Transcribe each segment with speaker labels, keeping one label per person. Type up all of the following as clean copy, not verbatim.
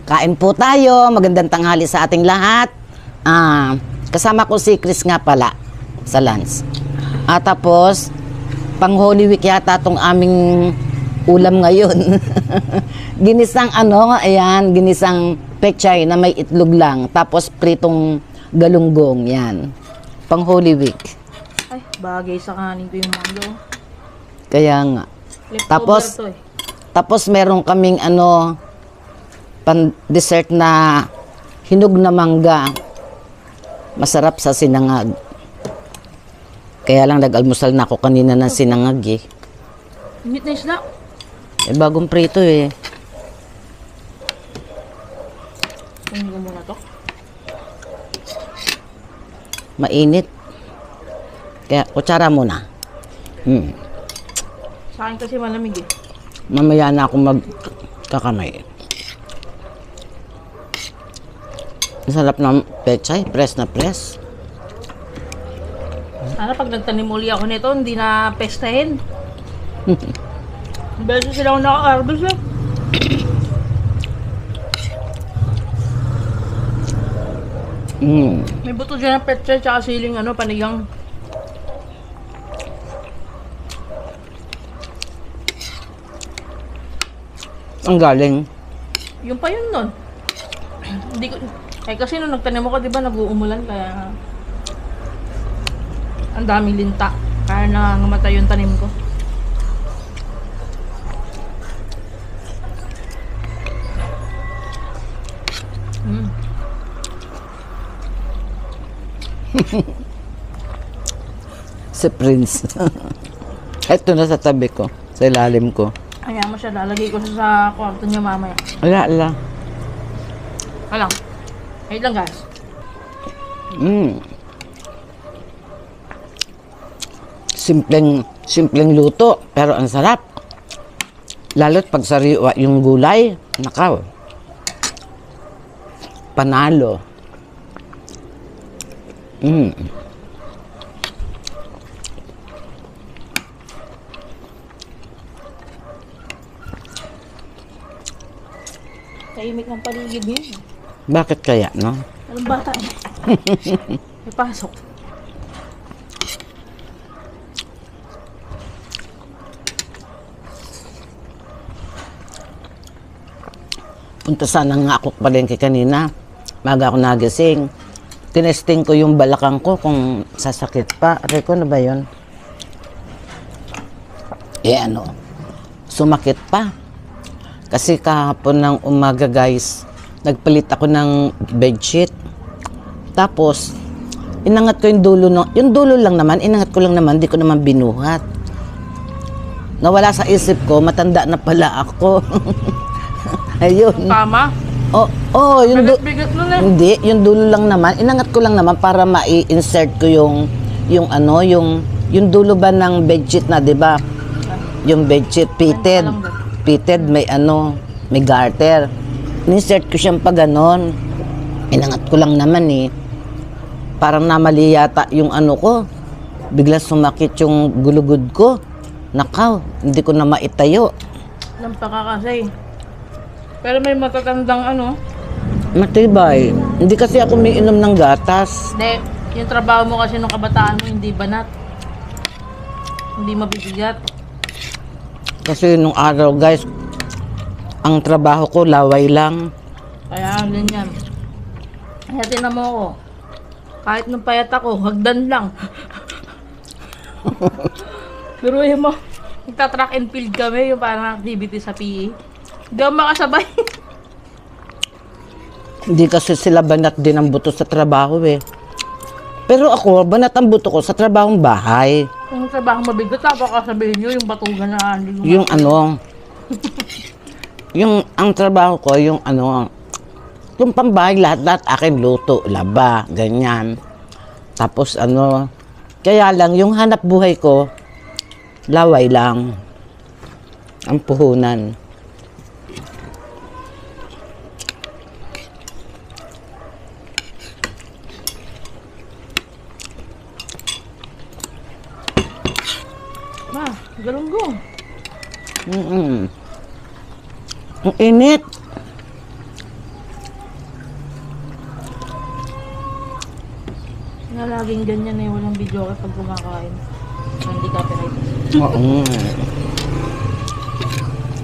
Speaker 1: Kain po tayo. Magandang tanghali sa ating lahat. Kasama ko si Chris nga pala sa lunch. Tapos, pang Holy Week yata itong aming ulam ngayon. Ginisang ayan, ginisang pechay na may itlog lang. Tapos, pritong galunggong, yan. Pang Holy Week.
Speaker 2: Ay, bagay sa kanin ko yung mango.
Speaker 1: Kaya nga.
Speaker 2: Leftover to eh.
Speaker 1: Tapos meron kaming pan dessert na hinog na mangga. Masarap sa sinangag. Kaya lang nag-almusal na ako kanina ng sinangag eh.
Speaker 2: Init na isda.
Speaker 1: Bagong prito eh.
Speaker 2: Kunin ko muna to.
Speaker 1: Mainit. Kaya kutsara muna.
Speaker 2: Sa akin kasi malamig eh.
Speaker 1: Mamaya na ako magkakamay. Masarap na pechay, press na press.
Speaker 2: Sana pag nagtanim uli ako nito, hindi na pestahin. Beso sila akong naka-harvest eh. May buto dyan ng petsa tsaka siling panigang.
Speaker 1: Ang galing.
Speaker 2: Yung pa yun nun. Hindi ko... kasi nung nagtanim ako, di ba, nag-uumulan, kaya... Ang daming linta. Kaya nangangamatay yung tanim ko.
Speaker 1: Si Prince. Ito na sa tabi ko, sa ilalim ko.
Speaker 2: Kaya mo siya, lalagay ko siya sa kwarto niya mamaya.
Speaker 1: Wala.
Speaker 2: Alang. Wait lang guys.
Speaker 1: Simpleng luto, pero ang sarap. Lalo't pag sariwa yung gulay, nakaw. Panalo.
Speaker 2: Tahimik ng paligid niyo.
Speaker 1: Bakit kaya, no?
Speaker 2: Anong bata? May pasok.
Speaker 1: Punta sana nga ako palengke kanina. Maga ako nagising. Tinesting ko yung balakang ko kung sasakit pa. Aray ko, na ba yun? Sumakit pa. Kasi kahapon ng umaga guys, nagpalit ako ng bedsheet. Tapos, inangat ko yung dulo. Yung dulo lang naman, inangat ko lang naman, di ko naman binuhat. Nawala sa isip ko, matanda na pala ako. Ayun.
Speaker 2: Tama.
Speaker 1: Yung
Speaker 2: Bigat nun eh.
Speaker 1: hindi, yung dulo lang naman, inangat ko lang naman para ma-insert ko yung dulo ba ng bedsheet na, 'di ba? Yung bedsheet fitted may garter. Insert ko siyang pa ganon. Inangat ko lang naman eh. Parang namali yata yung ko. Bigla sumakit yung gulugod ko. Nakaw, hindi ko na maitayo.
Speaker 2: Lampaka kasi. Pero may matatandang
Speaker 1: Matibay. Hindi kasi ako umiinom ng gatas.
Speaker 2: Hindi. Yung trabaho mo kasi nung kabataan mo, hindi banat. Hindi mabibigat.
Speaker 1: Kasi nung araw guys, ang trabaho ko laway lang.
Speaker 2: Kaya ganyan. Kaya tinan mo ako. Kahit nung payat ako, hagdan lang. Pero yun mo, nagta-track and field kami, yung parang activity sa PE. Hindi ako makasabay.
Speaker 1: Hindi kasi sila banat din ang buto sa trabaho eh. Pero ako, banat ang buto ko sa trabahong bahay.
Speaker 2: Kung trabaho mabigat, baka sabihin nyo yung batugan na
Speaker 1: Yung ang trabaho ko, yung pambahay, lahat akin luto, laba, ganyan. Tapos kaya lang, yung hanap buhay ko, laway lang. Ang puhunan.
Speaker 2: Galunggong.
Speaker 1: Ang init.
Speaker 2: Na laging ganyan eh, walang video kapag kumakain. Hindi copyright.
Speaker 1: Oo.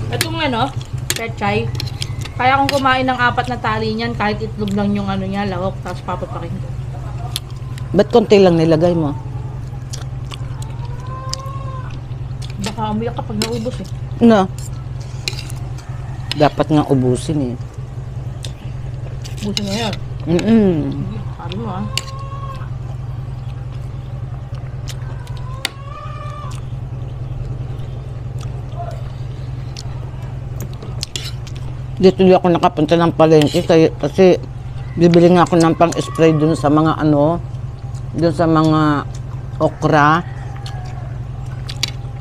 Speaker 2: Itong ano, pechay. Kaya kung kumain ng 4 na tali niyan, kahit itlog lang yung ano niya, lahok, tapos papapakin ko.
Speaker 1: Ba't konti lang nilagay mo?
Speaker 2: Baka umiyak kapag naubos eh.
Speaker 1: No. Dapat nga ubusin eh.
Speaker 2: Ubusin mo yan. Sabi mo ah.
Speaker 1: Dito di ako nakapunta ng palengke kasi bibili nga ako ng pang-spray dun sa mga ano, dun sa mga okra.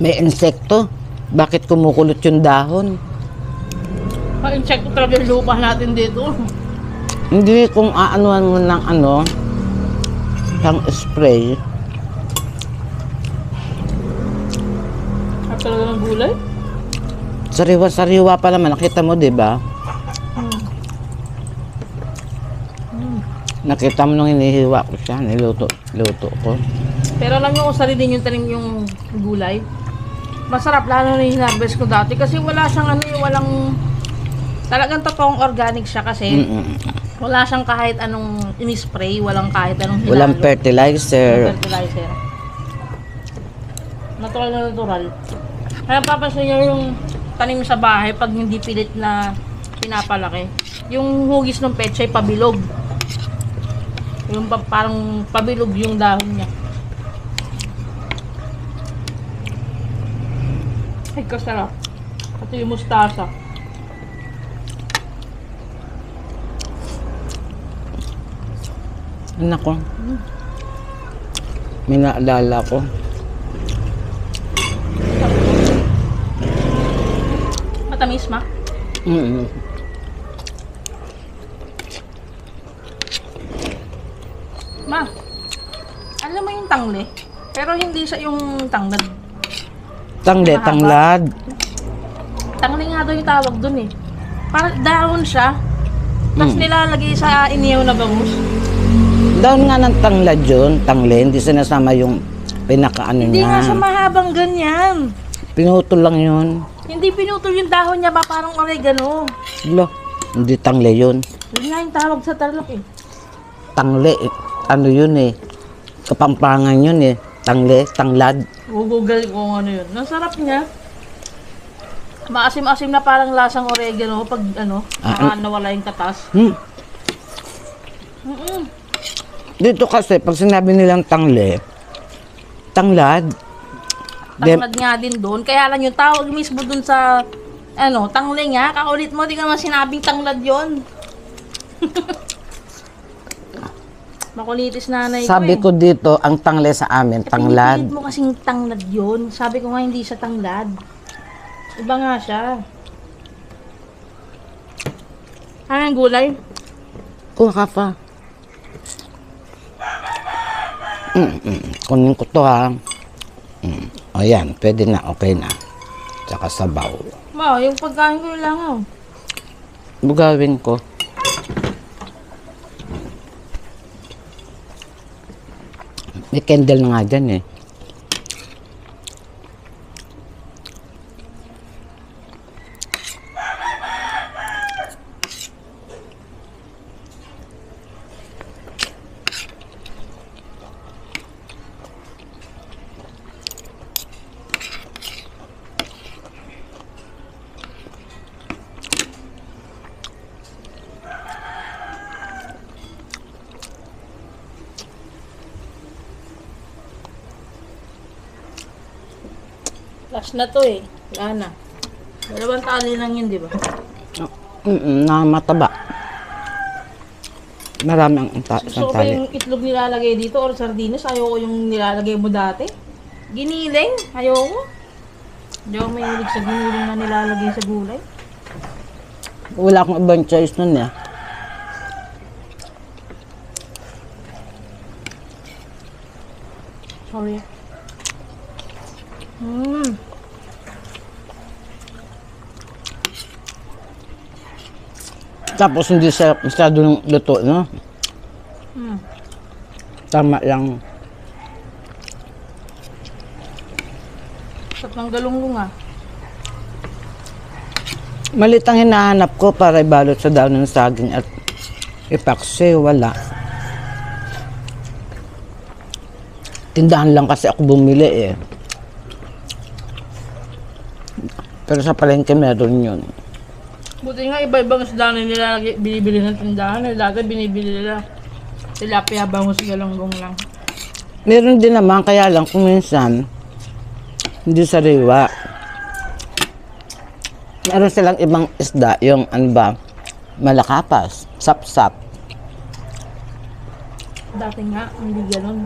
Speaker 1: May insekto. Bakit kumukulot yung dahon?
Speaker 2: Pa-insekto talaga yung lupa natin dito.
Speaker 1: Hindi kung aanuhan mo ng ano, pang-spray.
Speaker 2: At talaga ng gulay.
Speaker 1: Sariwa-sariwa pa naman. Nakita mo, di ba? Nakita mo nung hinihiwa ko siya. Niluto ko.
Speaker 2: Pero alam nyo kung sarili din yung tanim yung gulay. Masarap lalo na yung harvest ko dati kasi wala siyang ano yung walang talagang totoong organic siya kasi wala siyang kahit anong in-spray, walang kahit anong hinalo.
Speaker 1: Walang fertilizer.
Speaker 2: Fertilizer. Natural na natural. Kaya papansin nyo yung tanim sa bahay pag hindi pilit na pinapalaki. Yung hugis ng pechay pabilog. Yung parang pabilog yung dahon niya. Ay, kasarap. Pati yung mustasa.
Speaker 1: Nako. May naalala ko.
Speaker 2: Matamis, ma? Ma, alam mo yung tangle? Pero hindi siya yung tanglad.
Speaker 1: Tanglad.
Speaker 2: Tangle nga daw yung tawag dun eh. Parang dahon siya. Tapos nilalagay sa iniyaw na bangus.
Speaker 1: Daon nga ng tanglad yun. Tangle. Hindi sinasama yung pinakaano
Speaker 2: Hindi nga siya
Speaker 1: niya.
Speaker 2: mahabang ganyan.
Speaker 1: Pinutol lang yun.
Speaker 2: Hindi pinutol yung dahon niya ba parang oregano.
Speaker 1: Lo, hindi tangle yun.
Speaker 2: Yun nga yung tawag sa Tarlac eh.
Speaker 1: Tangle. Ano yun eh. Kapampangan yun eh. Tanglad.
Speaker 2: Google ko kung ano yun. Nasarap niya. Maasim-asim na parang lasang oregano pag ano, nawala yung katas.
Speaker 1: Dito kasi, pag sinabi nilang tanglad.
Speaker 2: Tanglad nga din doon. Kaya lang yung tawag mismo doon sa ano, tangle nga. Kaulit mo, di ka naman sinabing tanglad yon. Makulitis nanay
Speaker 1: Sabi ko dito, ang tangle sa amin, tanglad.
Speaker 2: Pinipilit mo kasing tanglad yun. Sabi ko nga hindi siya tanglad. Iba nga siya. Ano yung gulay?
Speaker 1: Kuha ka pa. Kunin ko to ha. O yan, pwede na, okay na. Tsaka sabaw.
Speaker 2: Ma, yung pagkain ko lang oh.
Speaker 1: Bugawin ko. May candle na nga dyan eh.
Speaker 2: Last na to eh. Wala na. 2 tali lang yun, di ba?
Speaker 1: Na mataba. Marami ang
Speaker 2: So, ba
Speaker 1: tali.
Speaker 2: yung itlog nilalagay dito or sardinas? Ayoko yung nilalagay mo dati. Giniling? Ayoko. Hindi ako mahilig sa giniling na nilalagay sa gulay.
Speaker 1: Wala akong ibang choice nun eh.
Speaker 2: Sorry.
Speaker 1: Tapos hindi siya masyadong luto, no? Tama lang.
Speaker 2: Sarap ng galunggong ah.
Speaker 1: Malit ang hinahanap ko para ibalot sa daon ng saging at ipaksi. Wala. Tindahan lang kasi ako bumili eh. Pero sa palengke meron yun.
Speaker 2: Buti nga iba-ibang isda na nila binibili ng tindahan. Dati binibili nila tilapia, bangus, galunggong lang.
Speaker 1: Meron din naman, kaya lang kung minsan hindi sariwa. Meron silang ibang isda, yung ano ba, malakapas, sap-sap.
Speaker 2: Dati nga, hindi ganun.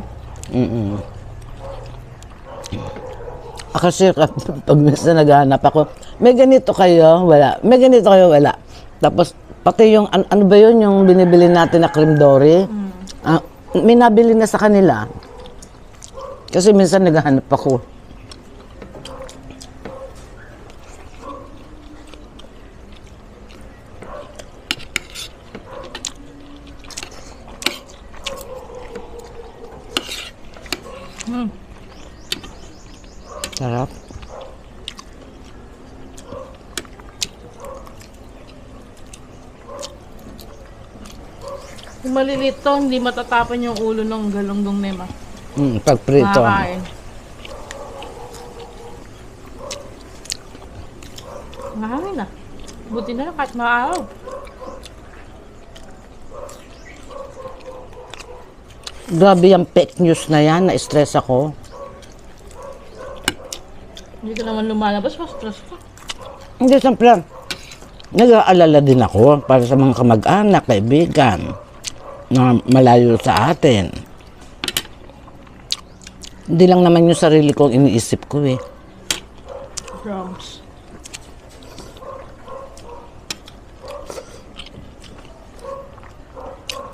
Speaker 1: Kasi pag minsan naghahanap ako, may ganito kayo, wala. May ganito kayo, wala. Tapos, pati yung, ano ba yun, yung binibili natin na cream dory, may nabili na sa kanila. Kasi minsan naghahanap ako. Sarap.
Speaker 2: Kung maliliit to, hindi matatapan yung ulo ng galunggong nema.
Speaker 1: Pag prito.
Speaker 2: Makakain. Mahangin na. Buti na lang kahit maaraw.
Speaker 1: Grabe yung fake news na yan, na-stress ako.
Speaker 2: Hindi ka naman lumalabas, ma-stress ka.
Speaker 1: Hindi, siyempre, nag-aalala din ako para sa mga kamag-anak, kaibigan, na malayo sa atin. Hindi lang naman yung sarili kong iniisip ko eh.
Speaker 2: Drums.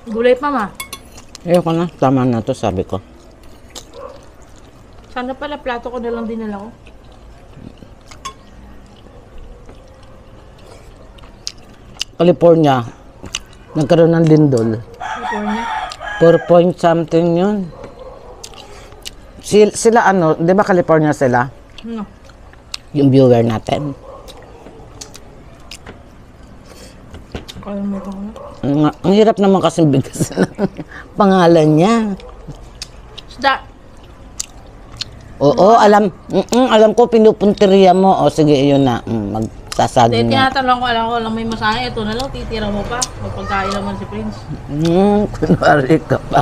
Speaker 2: Gulay pa, ma.
Speaker 1: Ayoko na, tama na to, sabi ko.
Speaker 2: Sana pala plato ko na lang dinala ko.
Speaker 1: California, nagkaroon ng lindol.
Speaker 2: California.
Speaker 1: 4 point something yun. Sila ano, di ba California sila?
Speaker 2: Ano?
Speaker 1: Yung viewer natin.
Speaker 2: Kaya mo ba na?
Speaker 1: Ang hirap naman kasi bigkasin ng pangalan niya.
Speaker 2: Isda.
Speaker 1: Oo, alam ko pinupunteriya mo. O sige, yun na. Magsasagin
Speaker 2: Hindi,
Speaker 1: na.
Speaker 2: tinatanong ko, alam ko lang may masahe. Ito na lang, titira mo pa. Magpagkain naman si Prince.
Speaker 1: Kunwari ka pa.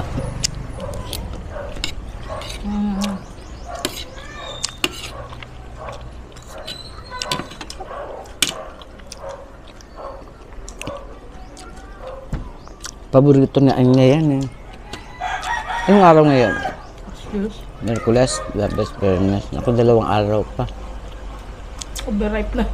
Speaker 1: Paborito na niya yan eh. Anong araw ngayon?
Speaker 2: Excuse.
Speaker 1: Merkules, Webes, Bernes. Ako 2 araw pa.
Speaker 2: Overripe na.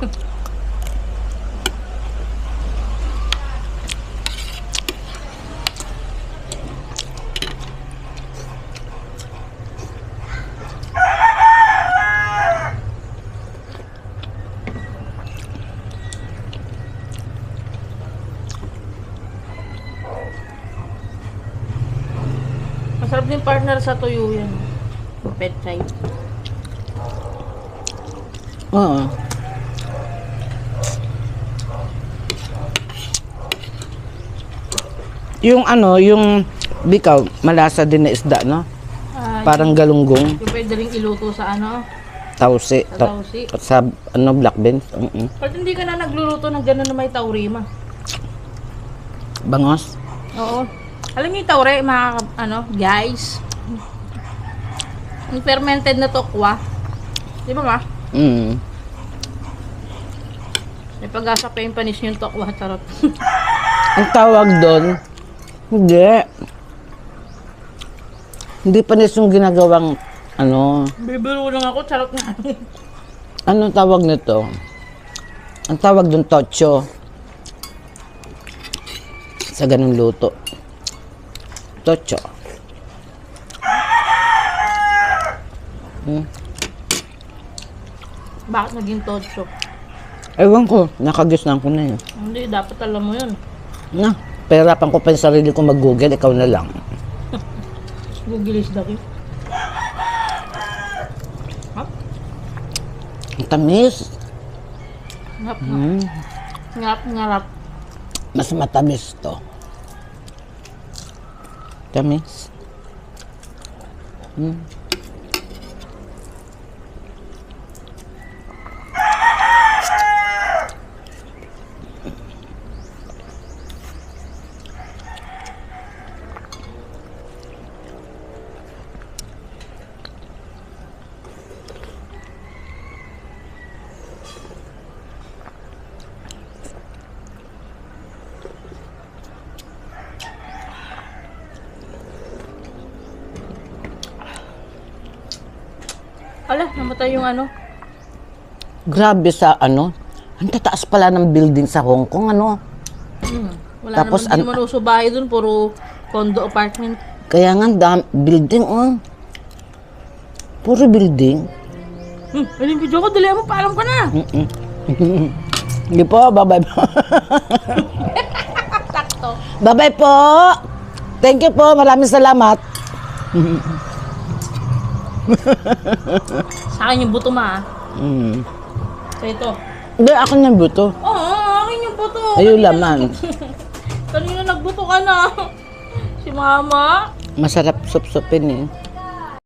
Speaker 2: Masarap din partner sa tuyo yan. Pet chai.
Speaker 1: Oo. Yung ano, yung bikaw, malasa din na isda, no? Parang galunggong,
Speaker 2: Yung pwede rin iluto sa ano,
Speaker 1: tausi.
Speaker 2: sa tausi.
Speaker 1: Sa ano, black beans.
Speaker 2: Pero hindi ka na nagluluto ng gano'n na may taurima.
Speaker 1: Bangos.
Speaker 2: Oo. Alam niyo yung taure, mga ano, guys. Yung fermented na tokwa. Di ba ma? May pag-asa pa yung panis yung tokwa. Charot.
Speaker 1: Ang tawag doon, hindi. Hindi panis yung ginagawang, ano,
Speaker 2: Bibiro lang ako, charot nga.
Speaker 1: anong tawag nito? Ang tawag doon, tocho. Sa ganung luto. Tocho.
Speaker 2: Bakit naging tocho?
Speaker 1: Ewan ko, nakagisnan ko na yun.
Speaker 2: Hindi, dapat alam mo yun.
Speaker 1: Na, pahirapan ko pa yung sarili ko mag-google, ikaw na lang.
Speaker 2: Gugilis daki. Hap.
Speaker 1: Ang tamis.
Speaker 2: Ngap, ngap.
Speaker 1: Mm.
Speaker 2: Ngap, ngarap.
Speaker 1: Mas matamis to. Tamis. Mm.
Speaker 2: Ala, namatay yung ano.
Speaker 1: Grabe sa ano. Ang tataas pala ng building sa Hong Kong, ano.
Speaker 2: Wala
Speaker 1: Tapos
Speaker 2: naman, di naman uso bahay dun, puro condo apartment.
Speaker 1: Kaya nga, building, oh. Puro building.
Speaker 2: Ano yung video ko? Dali mo, paalam ka na.
Speaker 1: Hindi po, bye-bye po.
Speaker 2: Sakto.
Speaker 1: Bye-bye po. Thank you po, maraming salamat.
Speaker 2: Sa akin yung buto ma.
Speaker 1: Mm.
Speaker 2: So ito.
Speaker 1: Hindi, ako nang buto.
Speaker 2: Oo, akin yung buto.
Speaker 1: Ayun laman.
Speaker 2: Kanina nagbuto ka na. Si mama.
Speaker 1: Masarap sup-supin eh.